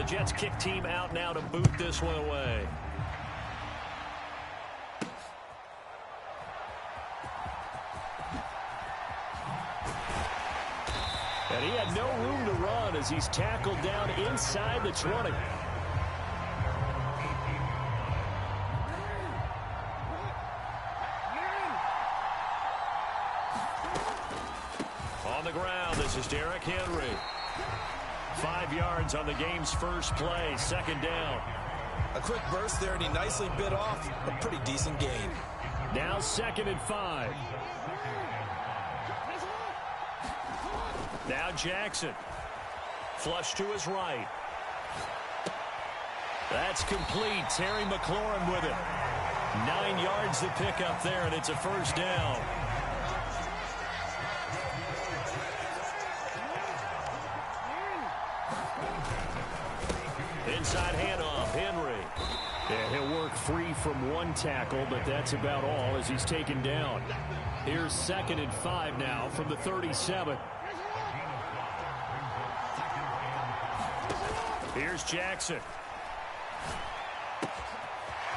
The Jets kick team out now to boot this one away. And he had no room to run as he's tackled down inside the 20. On the ground, this is Derrick Henry. 5 yards on the game's first play, second down. A quick burst there, and he nicely bit off a pretty decent gain. Now 2nd and 5. Now Jackson. Flush to his right. That's complete. Terry McLaurin with it. 9 yards to pick up there, and it's a first down. Inside handoff, Henry. And he'll work free from one tackle, but that's about all as he's taken down. Here's 2nd and 5 now from the 37. Here's Jackson.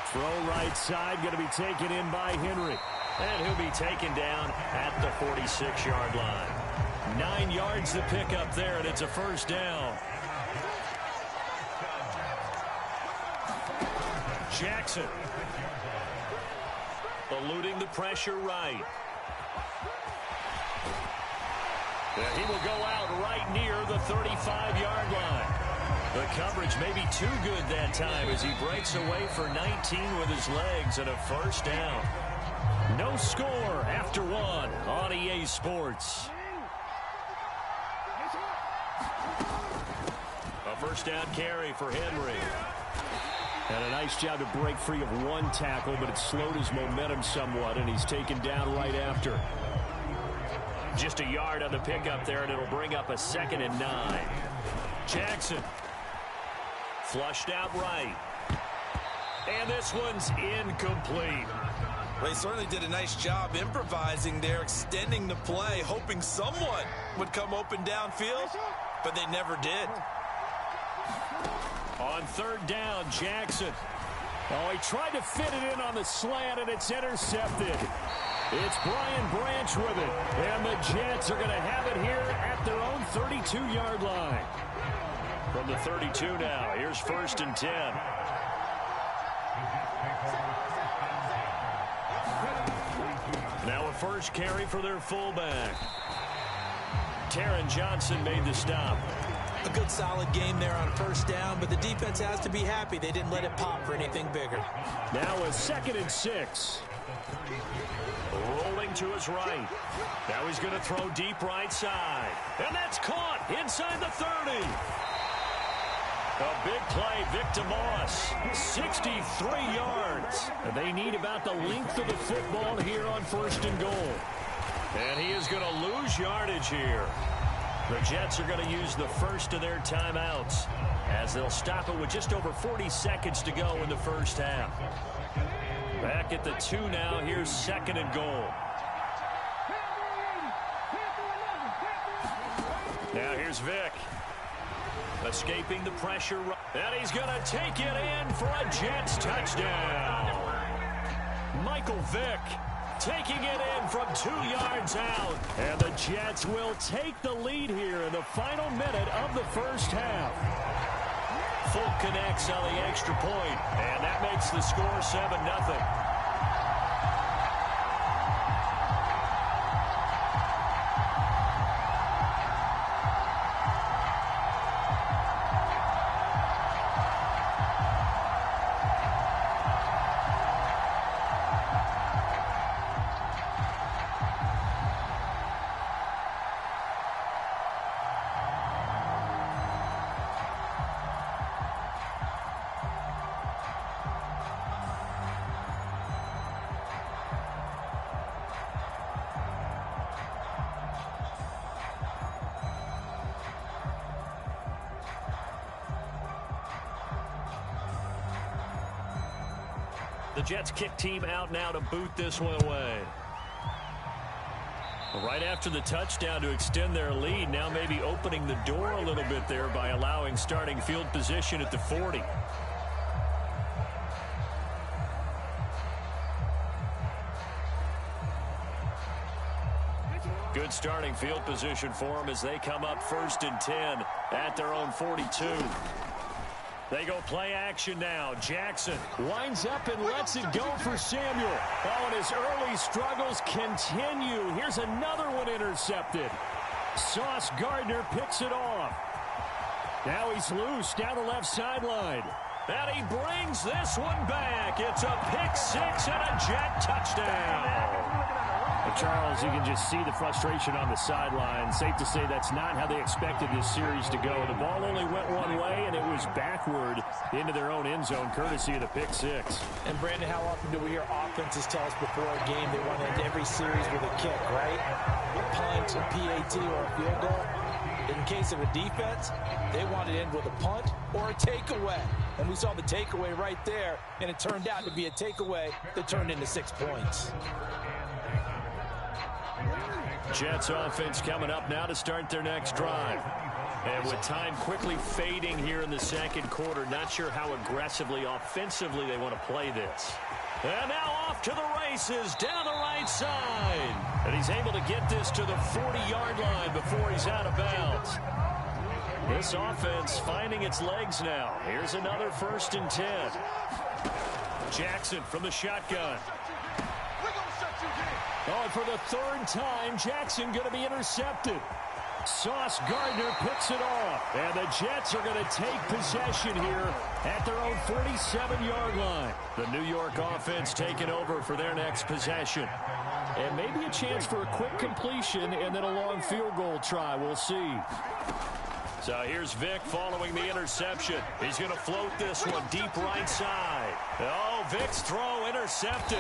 Throw right side, going to be taken in by Henry. And he'll be taken down at the 46-yard line. 9 yards to pick up there, and it's a first down. Jackson. Eluding the pressure right. And he will go out right near the 35-yard line. The coverage may be too good that time as he breaks away for 19 with his legs and a first down. No score after one on EA Sports. A first down carry for Henry. And a nice job to break free of one tackle, but it slowed his momentum somewhat, and he's taken down right after. Just a yard on the pickup there, and it'll bring up a 2nd and 9. Jackson. Flushed out right. And this one's incomplete. Well, he certainly did a nice job improvising there, extending the play, hoping someone would come open downfield, but they never did. On 3rd down, Jackson. Oh, he tried to fit it in on the slant, and it's intercepted. It's Brian Branch with it. And the Jets are going to have it here at their own 32-yard line. From the 32 now, here's 1st and 10. Now a first carry for their fullback. Taron Johnson made the stop. A good solid game there on 1st down, but the defense has to be happy they didn't let it pop for anything bigger. Now a 2nd and 6. Rolling to his right. Now he's going to throw deep right side. And that's caught inside the 30. A big play, Victor Moss, 63 yards. And they need about the length of the football here on 1st and goal. And he is going to lose yardage here. The Jets are going to use the first of their timeouts as they'll stop it with just over 40 seconds to go in the first half. Back at the 2 now. Here's 2nd and goal. Now here's Vick. Escaping the pressure. And he's going to take it in for a Jets touchdown. Michael Vick taking it in from 2 yards out. And the Jets will take the lead here in the final minute of the first half. Folk connects on the extra point, and that makes the score 7-0. The Jets kick team out now to boot this one away. Right after the touchdown to extend their lead, now maybe opening the door a little bit there by allowing starting field position at the 40. Good starting field position for them as they come up 1st and 10 at their own 42. They go play action now. Jackson winds up and lets it go for Samuel. Oh, and his early struggles continue. Here's another one intercepted. Sauce Gardner picks it off. Now he's loose down the left sideline. And he brings this one back. It's a pick 6 and a Jet touchdown. Charles, you can just see the frustration on the sideline. Safe to say that's not how they expected this series to go. The ball only went one way, and it was backward into their own end zone, courtesy of the pick 6. And, Brandon, how often do we hear offenses tell us before a game they want to end every series with a kick, right? A punt, a PAT, or a field goal. In case of a defense, they want to end with a punt or a takeaway. And we saw the takeaway right there, and it turned out to be a takeaway that turned into 6 points. Jets offense coming up now to start their next drive. And with time quickly fading here in the second quarter, not sure how aggressively, offensively they want to play this. And now off to the races down the right side. And he's able to get this to the 40-yard line before he's out of bounds. This offense finding its legs now. Here's another 1st and 10. Jackson from the shotgun. Oh, and for the 3rd time, Jackson going to be intercepted. Sauce Gardner picks it off. And the Jets are going to take possession here at their own 47-yard line. The New York offense taking over for their next possession. And maybe a chance for a quick completion and then a long field goal try. We'll see. So here's Vic following the interception. He's going to float this one deep right side. Oh, Vic's throw intercepted.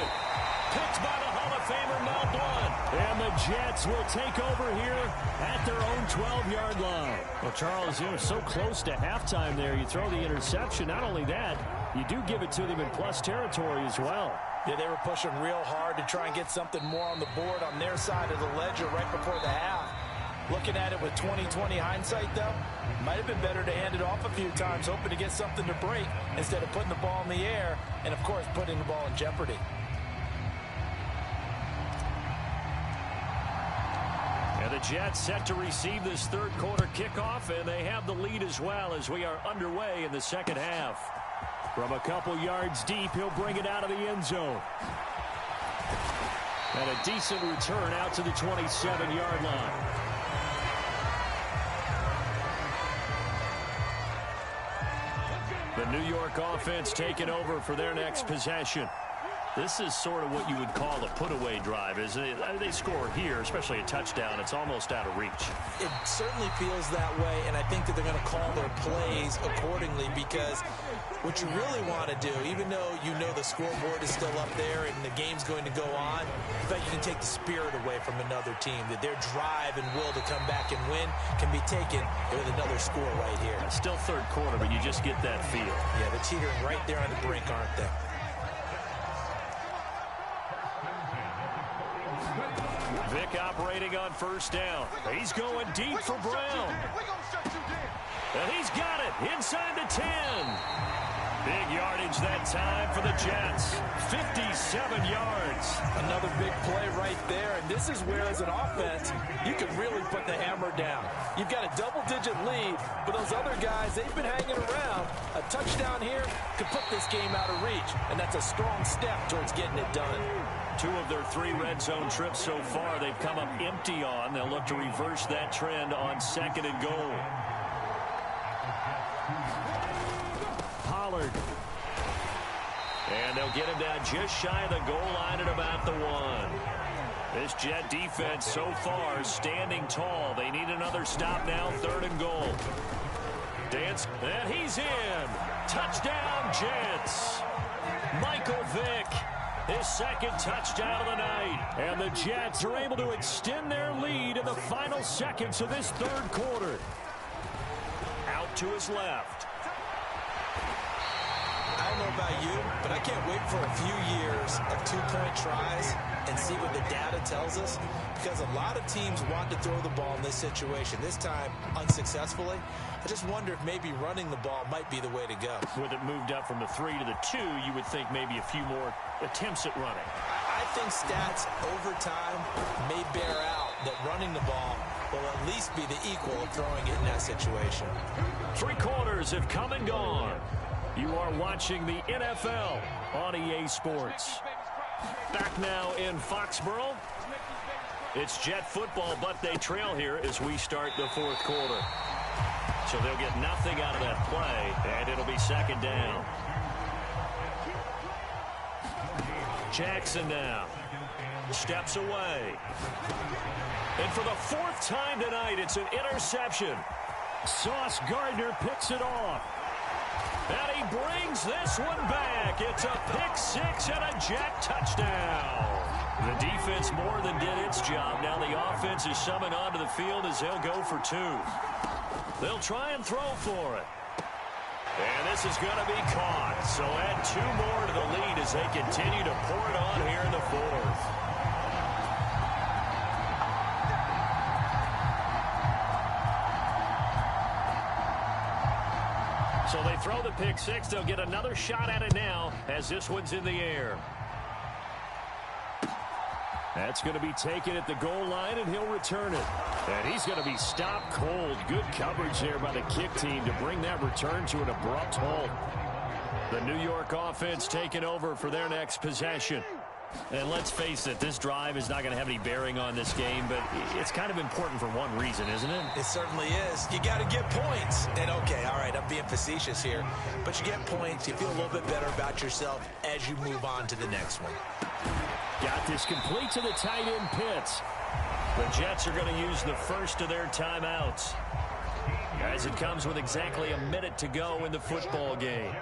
Picked by the Hall of Famer Mel Blount. And the Jets will take over here at their own 12-yard line. Well, Charles, you know, so close to halftime there. You throw the interception. Not only that, you do give it to them in plus territory as well. Yeah, they were pushing real hard to try and get something more on the board on their side of the ledger right before the half. Looking at it with 20/20 hindsight, though, might have been better to hand it off a few times, hoping to get something to break instead of putting the ball in the air and, of course, putting the ball in jeopardy. And the Jets set to receive this third quarter kickoff, and they have the lead as well as we are underway in the second half. From a couple yards deep, he'll bring it out of the end zone. And a decent return out to the 27-yard line. The New York offense taking over for their next possession. This is sort of what you would call a put-away drive, isn't it? They score here, especially a touchdown. It's almost out of reach. It certainly feels that way, and I think that they're going to call their plays accordingly because what you really want to do, even though you know the scoreboard is still up there and the game's going to go on, in fact, you can take the spirit away from another team, that their drive and will to come back and win can be taken with another score right here. Still third quarter, but you just get that feel. Yeah, they're teetering right there on the brink, aren't they? Vic operating on first down. He's going deep for Brown. And he's got it inside the 10. Big yardage that time for the Jets. 57 yards. Another big play right there. And this is where, as an offense, you can really put the hammer down. You've got a double-digit lead, but those other guys, they've been hanging around. A touchdown here could put this game out of reach, and that's a strong step towards getting it done. 2 of their 3 red zone trips so far they've come up empty on. They'll look to reverse that trend on 2nd and goal. Pollard. And they'll get him down just shy of the goal line at about the 1. This Jet defense so far standing tall. They need another stop now, 3rd and goal. Dance, and he's in. Touchdown, Jets. Michael Vick. His 2nd touchdown of the night. And the Jets are able to extend their lead in the final seconds of this 3rd quarter. Out to his left. I don't know about you, but I can't wait for a few years of 2-point tries and see what the data tells us, because a lot of teams want to throw the ball in this situation, this time unsuccessfully. I just wonder if maybe running the ball might be the way to go. With it moved up from the 3 to the 2, you would think maybe a few more attempts at running. I think stats over time may bear out that running the ball will at least be the equal of throwing it in that situation. 3 quarters have come and gone. You are watching the NFL on EA Sports. Back now in Foxborough. It's Jet football, but they trail here as we start the 4th quarter. So they'll get nothing out of that play, and it'll be 2nd down. Jackson now steps away. And for the 4th time tonight, it's an interception. Sauce Gardner picks it off. And he brings this one back. It's a pick-6 and a Jet touchdown. The defense more than did its job. Now the offense is summoned onto the field as they'll go for 2. They'll try and throw for it. And this is going to be caught. So add 2 more to the lead as they continue to pour it on here in the 4th. So they throw the pick-6. They'll get another shot at it now as this one's in the air. That's going to be taken at the goal line, and he'll return it. And he's going to be stopped cold. Good coverage there by the kick team to bring that return to an abrupt halt. The New York offense taking over for their next possession. And let's face it, this drive is not going to have any bearing on this game, but it's kind of important for one reason, isn't it? It certainly is. You got to get points. And, okay, all right, I'm being facetious here. But you get points. You feel a little bit better about yourself as you move on to the next one. Got this complete to the tight end Pitts. The Jets are going to use the first of their timeouts. as it comes with exactly a minute to go in the football game.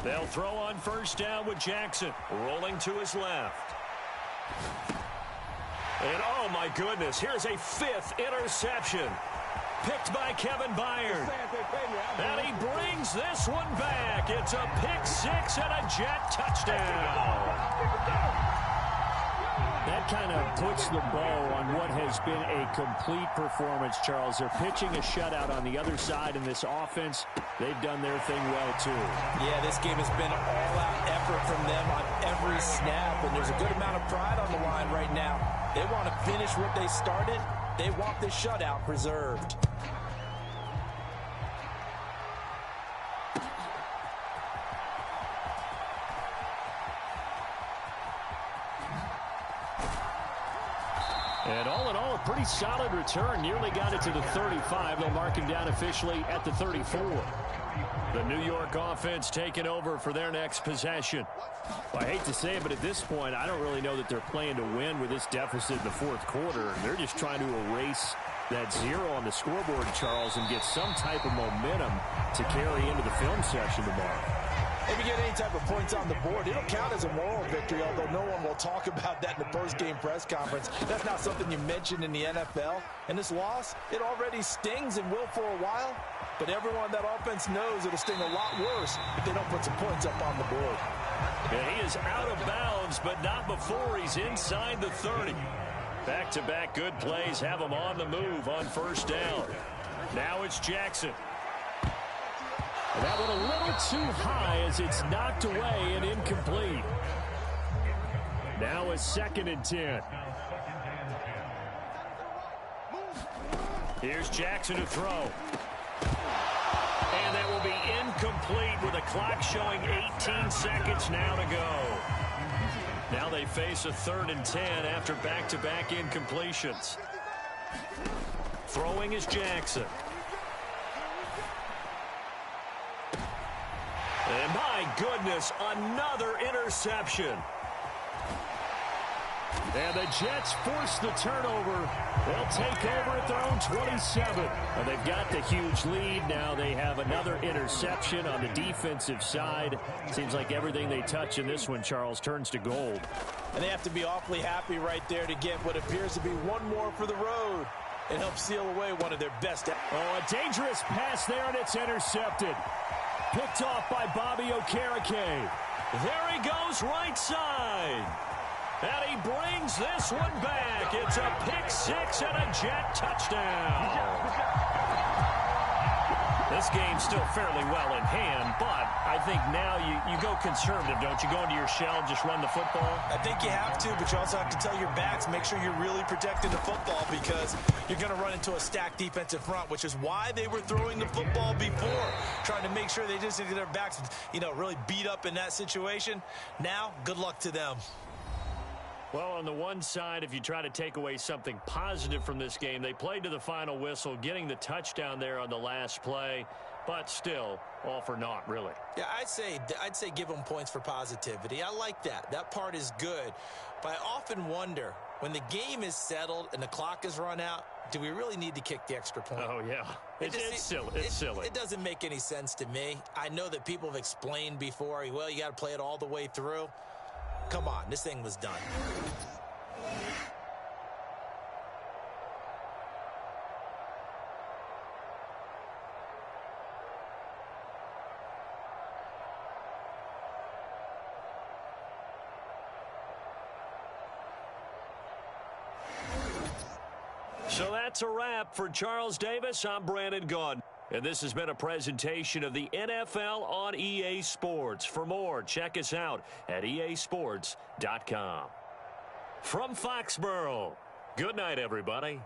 They'll throw on first down with Jackson, rolling to his left. And, oh, my goodness, here's a 5th interception. Picked by Kevin Byard. And he brings this one back. It's a pick-6 and a Jet touchdown. That kind of puts the bow on what has been a complete performance, Charles. They're pitching a shutout on the other side in this offense. They've done their thing well, too. Yeah, this game has been an all-out effort from them on every snap, and there's a good amount of pride on the line right now. They want to finish what they started. They want this shutout preserved. And all in all, a pretty solid return. Nearly got it to the 35. They'll mark him down officially at the 34. The New York offense taking over for their next possession. Well, I hate to say it, but at this point, I don't really know that they're playing to win with this deficit in the fourth quarter. They're just trying to erase that 0 on the scoreboard, Charles, and get some type of momentum to carry into the film session tomorrow. If you get any type of points on the board, it'll count as a moral victory, although no one will talk about that in the post-game press conference. That's not something you mentioned in the NFL. And this loss, it already stings and will for a while. But everyone on that offense knows it'll sting a lot worse if they don't put some points up on the board. Yeah, he is out of bounds, but not before he's inside the 30. Back-to-back good plays have him on the move on first down. Now it's Jackson. That one a little too high as it's knocked away and incomplete. Now a 2nd and 10. Here's Jackson to throw. And that will be incomplete with the clock showing 18 seconds now to go. Now they face a 3rd and 10 after back-to-back incompletions. Throwing is Jackson. And my goodness, another interception. And the Jets force the turnover. They'll take over at their own 27. Well, they've got the huge lead. Now they have another interception on the defensive side. Seems like everything they touch in this one, Charles, turns to gold. And they have to be awfully happy right there to get what appears to be one more for the road. It helps seal away one of their best. Oh, a dangerous pass there, and it's intercepted. Picked off by Bobby Okereke. There he goes right side. And he brings this one back. It's a pick-6 and a Jet touchdown. This game's still fairly well in hand, but I think now you go conservative, don't you? Go into your shell, just run the football? I think you have to, but you also have to tell your backs, make sure you're really protecting the football because you're going to run into a stacked defensive front, which is why they were throwing the football before, trying to make sure they just get their backs, really beat up in that situation. Now, good luck to them. Well, on the one side, if you try to take away something positive from this game, they played to the final whistle, getting the touchdown there on the last play, but still, all for naught, really. Yeah, I'd say give them points for positivity. I like that. That part is good. But I often wonder, when the game is settled and the clock is run out, do we really need to kick the extra point? Oh, yeah. It's silly. It's silly. It doesn't make any sense to me. I know that people have explained before, well, you got to play it all the way through. Come on, this thing was done. So that's a wrap for Charles Davis. I'm Brandon Gaudin. And this has been a presentation of the NFL on EA Sports. For more, check us out at easports.com. From Foxborough, good night, everybody.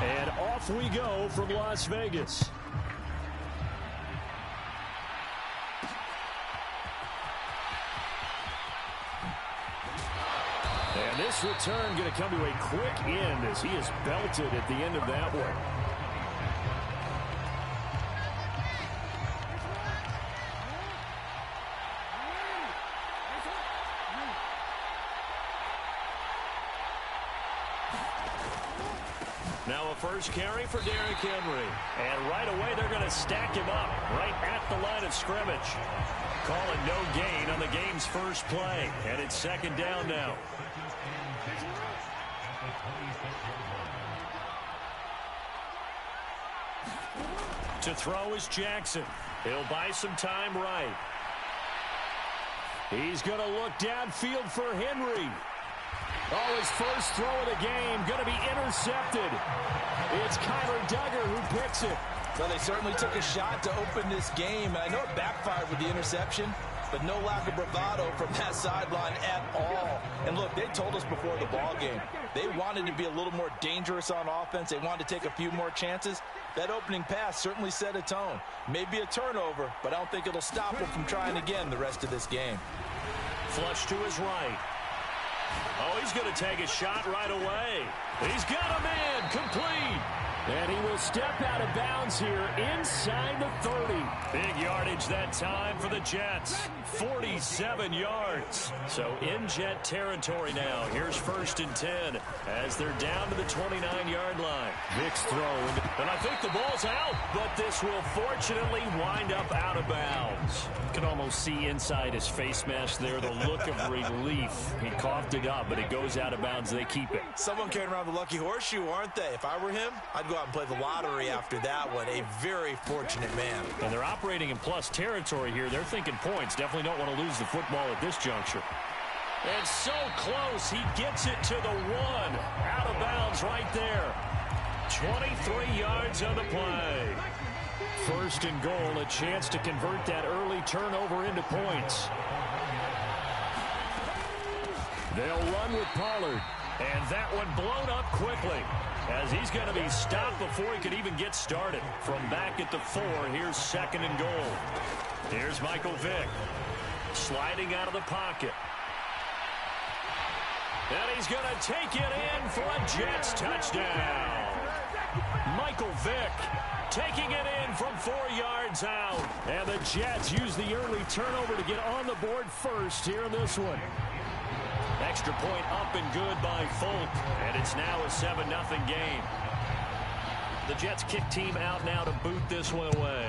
And off we go from Las Vegas. And this return going to come to a quick end as he is belted at the end of that one. Now a first carry for Derrick Henry. And right away they're going to stack him up right at the line of scrimmage. Calling no gain on the game's first play. And it's second down now. To throw is Jackson. He'll buy some time right. He's going to look downfield for Henry. Oh, his first throw of the game going to be intercepted. It's Kyler Duggar who picks it. Well, they certainly took a shot to open this game, and I know it backfired with the interception, but no lack of bravado from that sideline at all. And look, they told us before the ball game, they wanted to be a little more dangerous on offense. They wanted to take a few more chances. That opening pass certainly set a tone. Maybe a turnover, but I don't think it'll stop them from trying again the rest of this game. Flush to his right. Oh, he's going to take a shot right away. He's got a man complete. And he will step out of bounds here inside the 30. Big yardage that time for the Jets. 47 yards. So in Jet territory now. Here's 1st and 10 as they're down to the 29-yard line. Vic's throw. And I think the ball's out, but this will fortunately wind up out of bounds. You can almost see inside his face mask there the look of relief. He coughed it up, but it goes out of bounds. They keep it. Someone carrying around the lucky horseshoe, aren't they? If I were him, I'd go out and play the lottery after that one. A very fortunate man. And they're operating in plus territory here. They're thinking points. Definitely don't want to lose the football at this juncture. And so close. He gets it to the 1. Out of bounds right there. 23 yards on the play. 1st and goal. A chance to convert that early turnover into points. They'll run with Pollard. And that one blown up quickly as he's going to be stopped before he could even get started. From back at the 4, here's 2nd and goal. Here's Michael Vick sliding out of the pocket. And he's going to take it in for a Jets touchdown. Michael Vick taking it in from 4 yards out. And the Jets use the early turnover to get on the board first here in this one. Extra point up and good by Folk. And it's now a 7-0 game. The Jets kick team out now to boot this one away.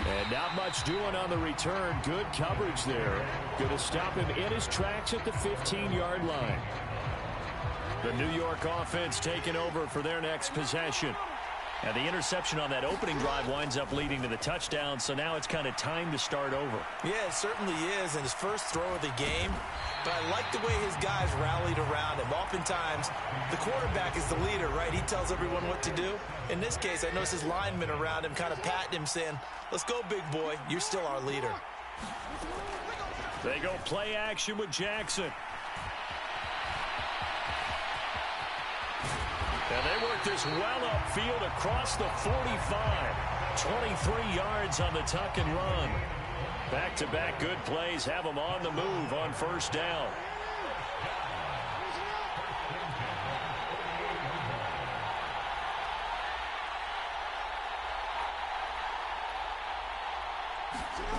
And not much doing on the return. Good coverage there. Going to stop him in his tracks at the 15-yard line. The New York offense taking over for their next possession. And the interception on that opening drive winds up leading to the touchdown, so now it's kind of time to start over. Yeah, it certainly is, and his first throw of the game. But I like the way his guys rallied around him. Oftentimes, the quarterback is the leader, right? He tells everyone what to do. In this case, I noticed his linemen around him kind of patting him, saying, "Let's go, big boy. You're still our leader." They go play action with Jackson. And they work this well upfield across the 45. 23 yards on the tuck and run. Back-to-back good plays have them on the move on 1st down.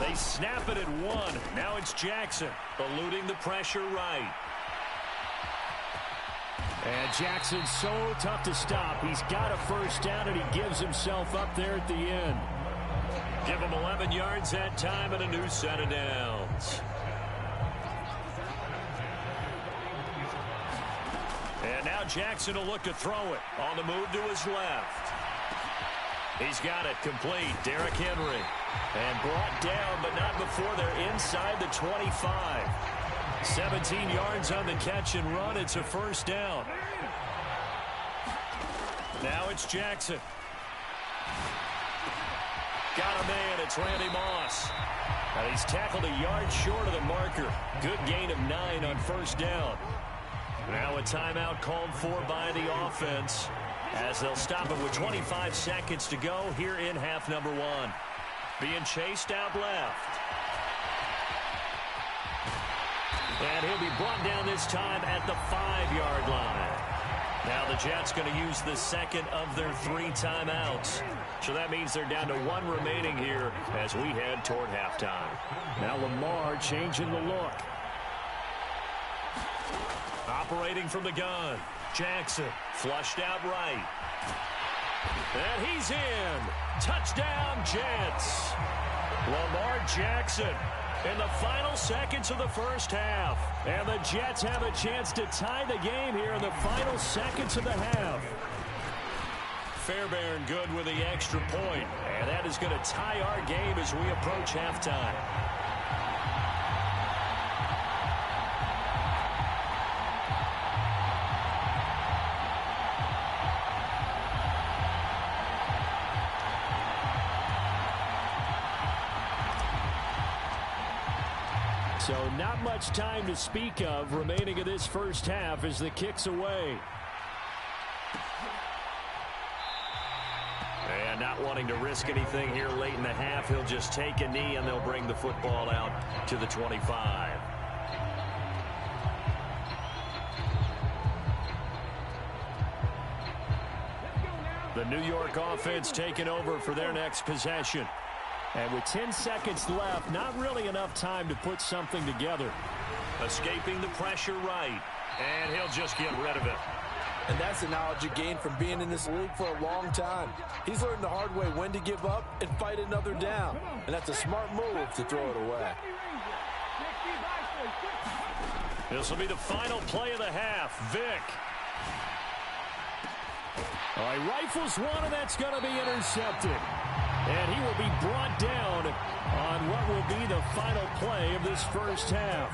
They snap it at 1. Now it's Jackson eluding the pressure right. And Jackson's so tough to stop. He's got a 1st down, and he gives himself up there at the end. Give him 11 yards that time and a new set of downs. And now Jackson will look to throw it. On the move to his left. He's got it complete. Derrick Henry. And brought down, but not before they're inside the 25. 17 yards on the catch and run. It's a 1st down. Now it's Jackson. Got a man. It's Randy Moss. And he's tackled a yard short of the marker. Good gain of 9 on first down. Now a timeout called for by the offense as they'll stop it with 25 seconds to go here in half number 1. Being chased out left. And he'll be brought down this time at the 5-yard line. Now the Jets going to use the second of their 3 timeouts. So that means they're down to 1 remaining here as we head toward halftime. Now Lamar changing the look. Operating from the gun. Jackson flushed out right. And he's in. Touchdown, Jets. Lamar Jackson in the final seconds of the first half. And the Jets have a chance to tie the game here in the final seconds of the half. Fairbairn good with the extra point. And that is going to tie our game as we approach halftime. So not much time to speak of remaining in this first half as the kick's away. And not wanting to risk anything here late in the half, he'll just take a knee and they'll bring the football out to the 25. The New York offense taking over for their next possession. And with 10 seconds left, not really enough time to put something together. Escaping the pressure right. And he'll just get rid of it. And that's the knowledge you gain from being in this league for a long time. He's learned the hard way when to give up and fight another down. And that's a smart move to throw it away. This will be the final play of the half. Vick. All right, rifles one, and that's going to be intercepted. And he will be brought down on what will be the final play of this first half.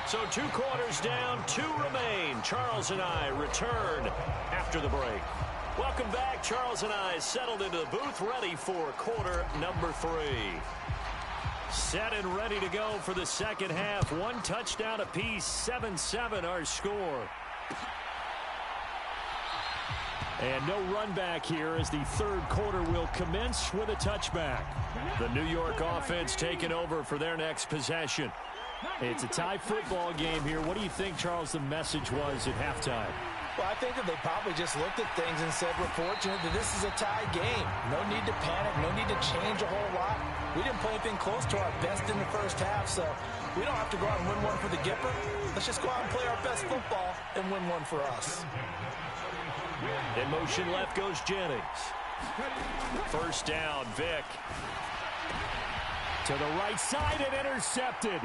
So 2 quarters down, 2 remain. Charles and I return after the break. Welcome back. Charles and I settled into the booth, ready for quarter number 3. Set and ready to go for the second half. 1 touchdown apiece, 7-7 our score. And no run back here as the third quarter will commence with a touchback. The New York offense taking over for their next possession. It's a tie football game here. What do you think, Charles, the message was at halftime? Well, I think that they probably just looked at things and said, we're fortunate that this is a tie game. No need to panic. No need to change a whole lot. We didn't play anything close to our best in the first half, so we don't have to go out and win one for the Gipper. Let's just go out and play our best football and win one for us. In motion left goes Jennings. First down, Vick. To the right side and intercepted.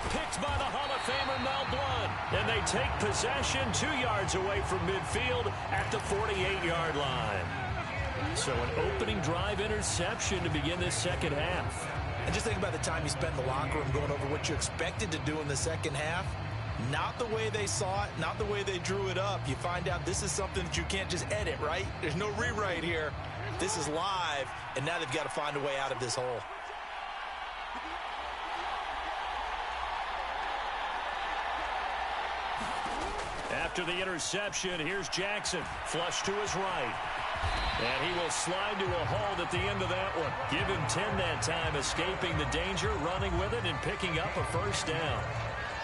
Picked by the Hall of Famer Mel Blount. And they take possession 2 yards away from midfield at the 48-yard line. So an opening drive interception to begin this second half. And just think about the time you spent in the locker room going over what you expected to do in the second half. Not the way they saw it, not the way they drew it up. You find out this is something that you can't just edit, right? There's no rewrite here. This is live, and now they've got to find a way out of this hole. After the interception, here's Jackson. Flush to his right. And he will slide to a hold at the end of that one. Give him 10 that time, escaping the danger, running with it, and picking up a first down.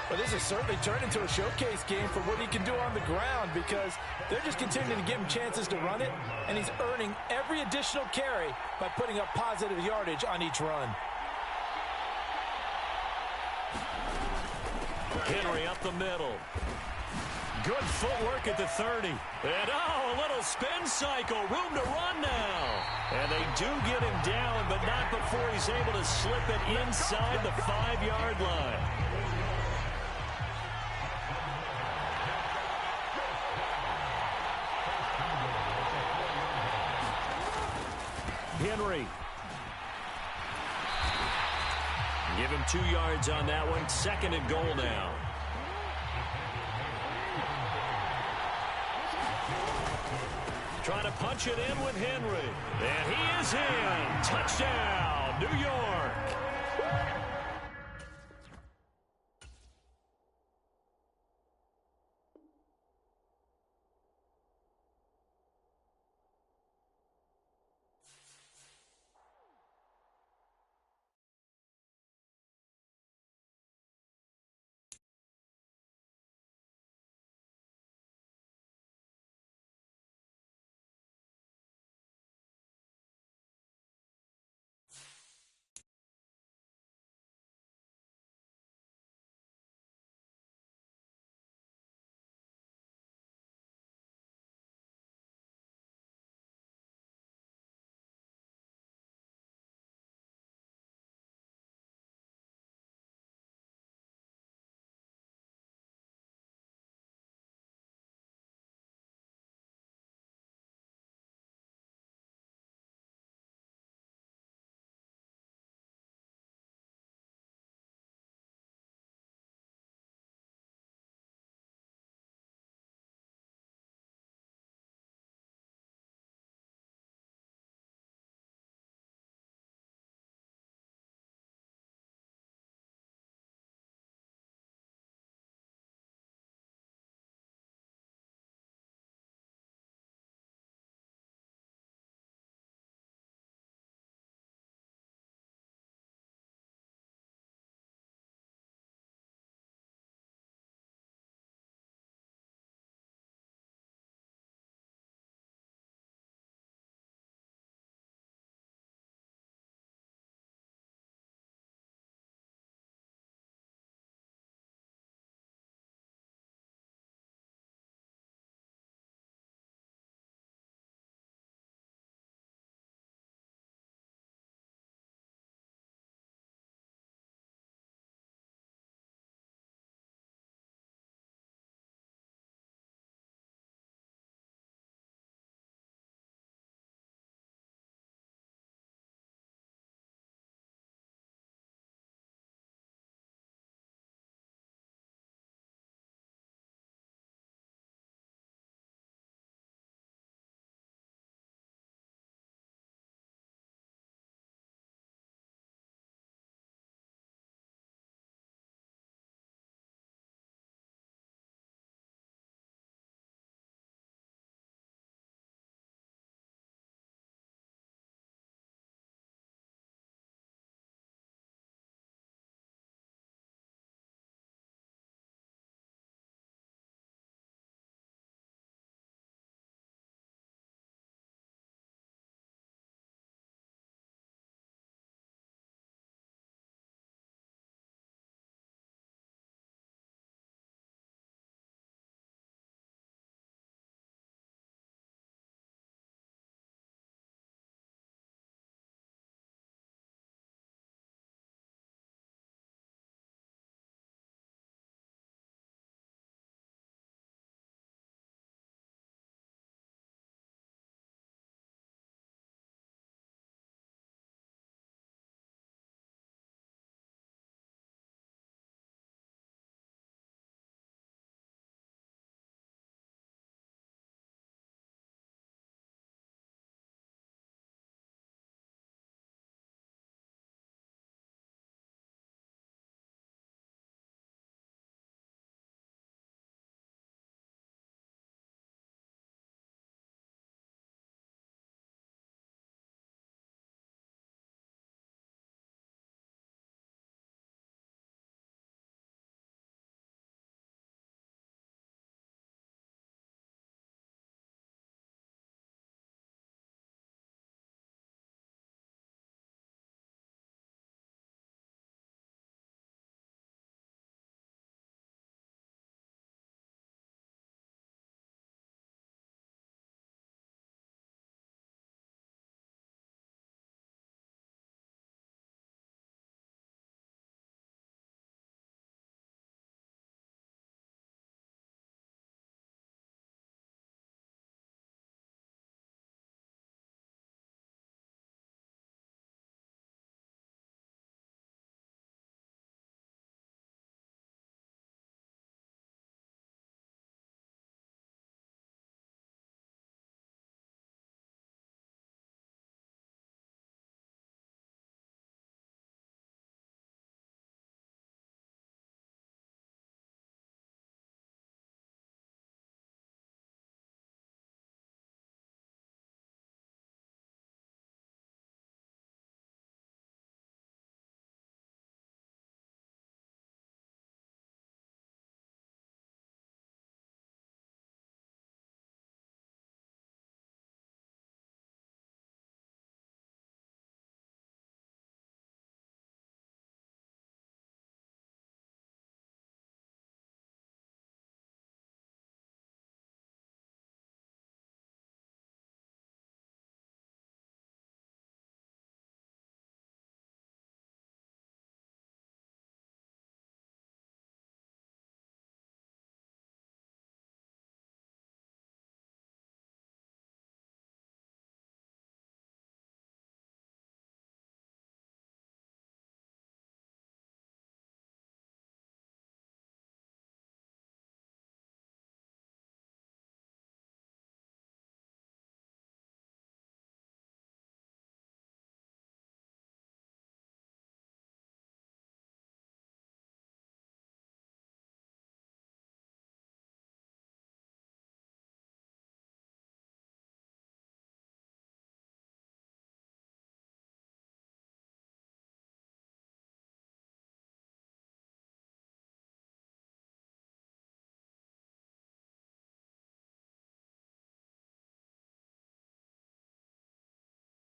Well, this has certainly turned into a showcase game for what he can do on the ground because they're just continuing to give him chances to run it, and he's earning every additional carry by putting up positive yardage on each run. Henry up the middle. Good footwork at the 30. And, oh, a little spin cycle. Room to run now. And they do get him down, but not before he's able to slip it inside the 5-yard line. Henry. Give him 2 yards on that one. Second and goal now. Trying to punch it in with Henry. And he is in. Touchdown, New York.